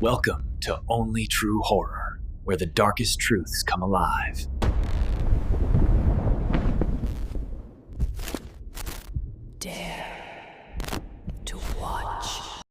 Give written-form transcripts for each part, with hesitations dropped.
Welcome to Only True Horror, where the darkest truths come alive. Dare to watch.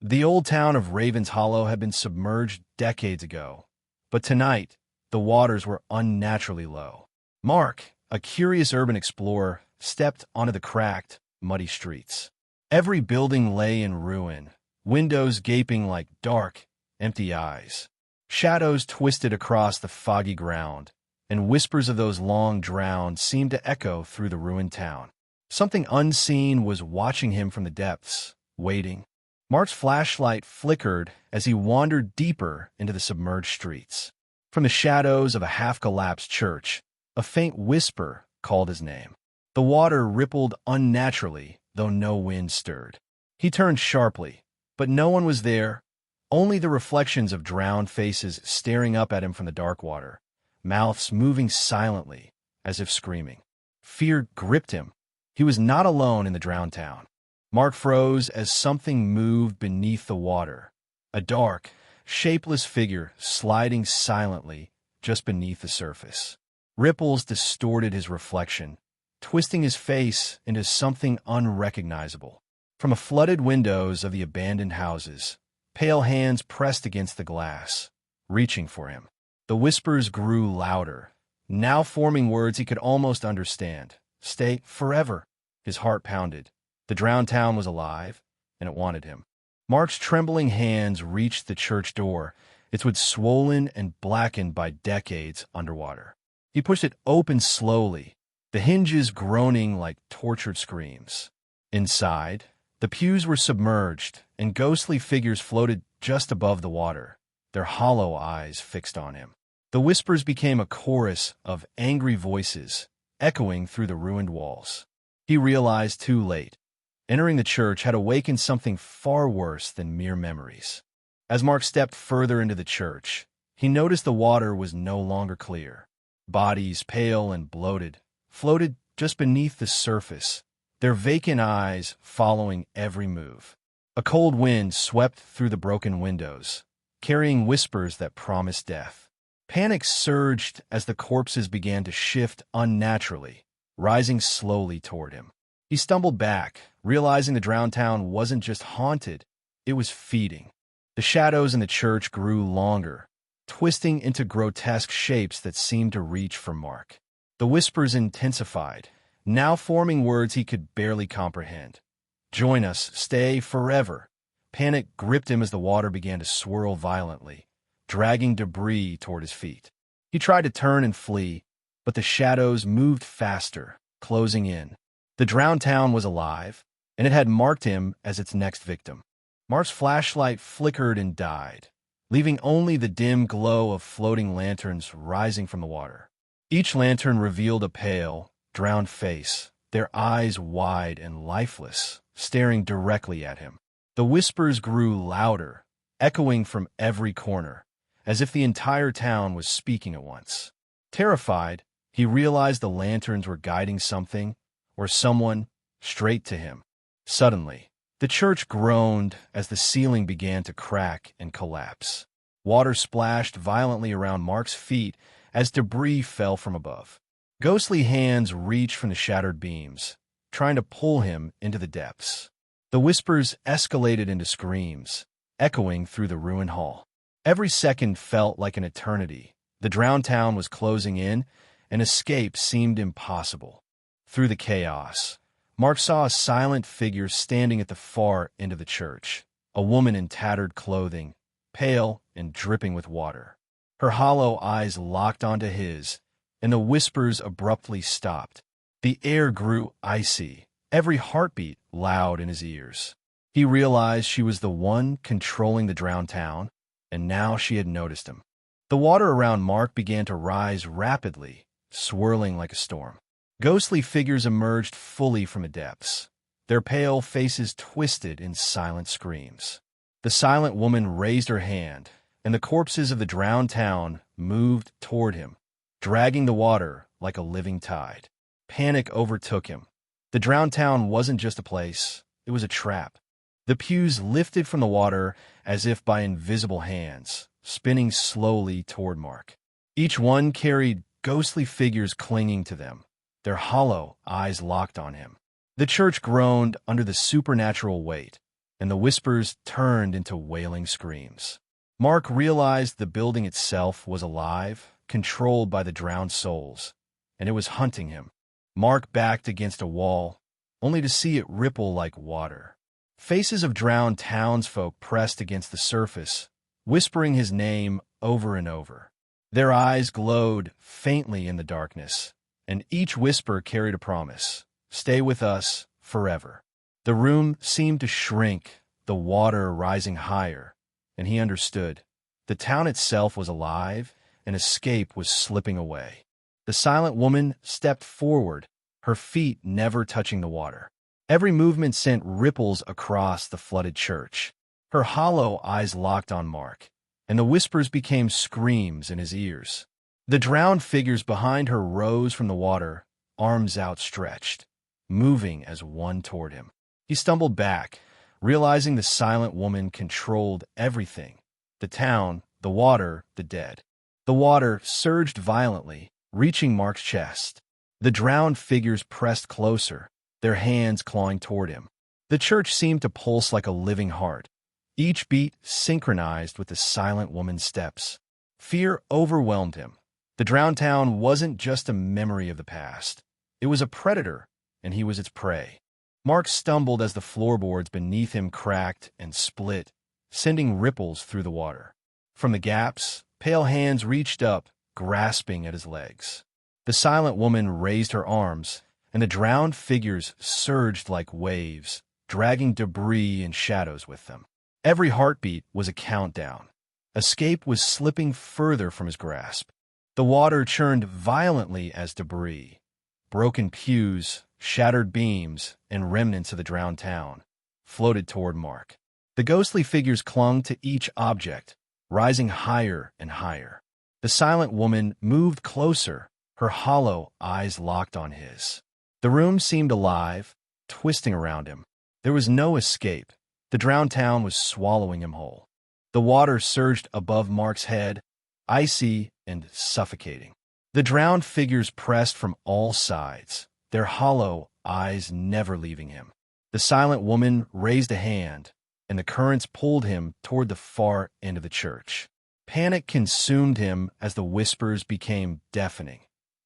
The old town of Ravens Hollow had been submerged decades ago, but tonight, the waters were unnaturally low. Mark, a curious urban explorer, stepped onto the cracked, muddy streets. Every building lay in ruin, windows gaping like dark, empty eyes. Shadows twisted across the foggy ground, and whispers of those long drowned seemed to echo through the ruined town. Something unseen was watching him from the depths, waiting. Mark's flashlight flickered as he wandered deeper into the submerged streets. From the shadows of a half-collapsed church, a faint whisper called his name. The water rippled unnaturally, though no wind stirred. He turned sharply, but no one was there, only the reflections of drowned faces staring up at him from the dark water, mouths moving silently, as if screaming. Fear gripped him. He was not alone in the drowned town. Mark froze as something moved beneath the water, a dark, shapeless figure sliding silently just beneath the surface. Ripples distorted his reflection, twisting his face into something unrecognizable. From the flooded windows of the abandoned houses, pale hands pressed against the glass, reaching for him. The whispers grew louder, now forming words he could almost understand. Stay forever. His heart pounded. The drowned town was alive, and it wanted him. Mark's trembling hands reached the church door, its wood swollen and blackened by decades underwater. He pushed it open slowly, the hinges groaning like tortured screams. Inside, the pews were submerged, and ghostly figures floated just above the water, their hollow eyes fixed on him. The whispers became a chorus of angry voices, echoing through the ruined walls. He realized too late. Entering the church had awakened something far worse than mere memories. As Mark stepped further into the church, he noticed the water was no longer clear. Bodies, pale and bloated, floated just beneath the surface, their vacant eyes following every move. A cold wind swept through the broken windows, carrying whispers that promised death. Panic surged as the corpses began to shift unnaturally, rising slowly toward him. He stumbled back, realizing the drowned town wasn't just haunted, it was feeding. The shadows in the church grew longer, twisting into grotesque shapes that seemed to reach for Mark. The whispers intensified, now forming words he could barely comprehend. Join us, stay forever. Panic gripped him as the water began to swirl violently, dragging debris toward his feet. He tried to turn and flee, but the shadows moved faster, closing in. The drowned town was alive, and it had marked him as its next victim. Mark's flashlight flickered and died, leaving only the dim glow of floating lanterns rising from the water. Each lantern revealed a pale, drowned face, their eyes wide and lifeless, staring directly at him. The whispers grew louder, echoing from every corner, as if the entire town was speaking at once. Terrified, he realized the lanterns were guiding something, or someone, straight to him. Suddenly, the church groaned as the ceiling began to crack and collapse. Water splashed violently around Mark's feet as debris fell from above. Ghostly hands reached from the shattered beams, trying to pull him into the depths. The whispers escalated into screams, echoing through the ruined hall. Every second felt like an eternity. The drowned town was closing in, and escape seemed impossible. Through the chaos, Mark saw a silent figure standing at the far end of the church, a woman in tattered clothing, pale and dripping with water. Her hollow eyes locked onto his, and the whispers abruptly stopped. The air grew icy, every heartbeat loud in his ears. He realized she was the one controlling the drowned town, and now she had noticed him. The water around Mark began to rise rapidly, swirling like a storm. Ghostly figures emerged fully from the depths, their pale faces twisted in silent screams. The silent woman raised her hand, and the corpses of the drowned town moved toward him, dragging the water like a living tide. Panic overtook him. The drowned town wasn't just a place, it was a trap. The pews lifted from the water as if by invisible hands, spinning slowly toward Mark. Each one carried ghostly figures clinging to them, their hollow eyes locked on him. The church groaned under the supernatural weight, and the whispers turned into wailing screams. Mark realized the building itself was alive, controlled by the drowned souls, and it was hunting him. Mark backed against a wall, only to see it ripple like water. Faces of drowned townsfolk pressed against the surface, whispering his name over and over. Their eyes glowed faintly in the darkness, and each whisper carried a promise: stay with us forever. The room seemed to shrink, the water rising higher, and he understood. The town itself was alive, and escape was slipping away. The silent woman stepped forward, her feet never touching the water. Every movement sent ripples across the flooded church. Her hollow eyes locked on Mark, and the whispers became screams in his ears. The drowned figures behind her rose from the water, arms outstretched, moving as one toward him. He stumbled back, realizing the silent woman controlled everything: the town, the water, the dead. The water surged violently, reaching Mark's chest. The drowned figures pressed closer, their hands clawing toward him. The church seemed to pulse like a living heart, each beat synchronized with the silent woman's steps. Fear overwhelmed him. The drowned town wasn't just a memory of the past. It was a predator, and he was its prey. Mark stumbled as the floorboards beneath him cracked and split, sending ripples through the water. From the gaps, pale hands reached up, grasping at his legs. The silent woman raised her arms, and the drowned figures surged like waves, dragging debris and shadows with them. Every heartbeat was a countdown. Escape was slipping further from his grasp. The water churned violently as debris. Broken pews, shattered beams, and remnants of the drowned town floated toward Mark. The ghostly figures clung to each object, rising higher and higher. The silent woman moved closer, her hollow eyes locked on his. The room seemed alive, twisting around him. There was no escape. The drowned town was swallowing him whole. The water surged above Mark's head, icy and suffocating. The drowned figures pressed from all sides, their hollow eyes never leaving him. The silent woman raised a hand, and the currents pulled him toward the far end of the church. Panic consumed him as the whispers became deafening.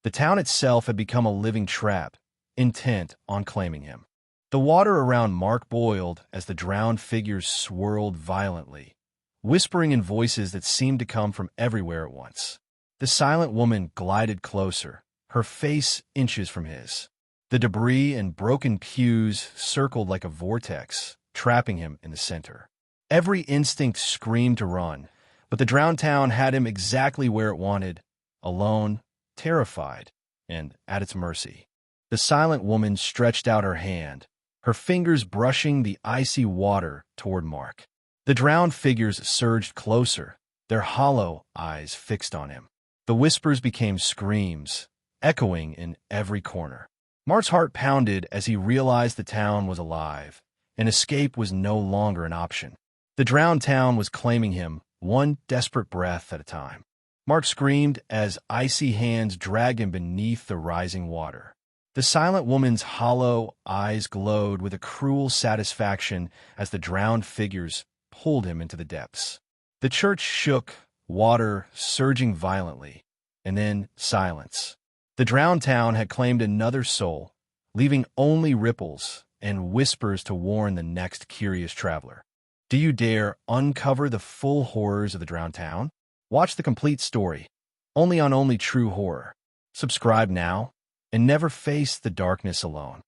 The town itself had become a living trap, intent on claiming him. The water around Mark boiled as the drowned figures swirled violently, whispering in voices that seemed to come from everywhere at once. The silent woman glided closer, her face inches from his. The debris and broken pews circled like a vortex, trapping him in the center. Every instinct screamed to run, but the drowned town had him exactly where it wanted, alone, terrified, and at its mercy. The silent woman stretched out her hand, her fingers brushing the icy water toward Mark. The drowned figures surged closer, their hollow eyes fixed on him. The whispers became screams, echoing in every corner. Mark's heart pounded as he realized the town was alive, and escape was no longer an option. The drowned town was claiming him, one desperate breath at a time. Mark screamed as icy hands dragged him beneath the rising water. The silent woman's hollow eyes glowed with a cruel satisfaction as the drowned figures pulled him into the depths. The church shook, water surging violently, and then silence. The drowned town had claimed another soul, leaving only ripples and whispers to warn the next curious traveler. Do you dare uncover the full horrors of the drowned town? Watch the complete story, only on Only True Horror. Subscribe now, and never face the darkness alone.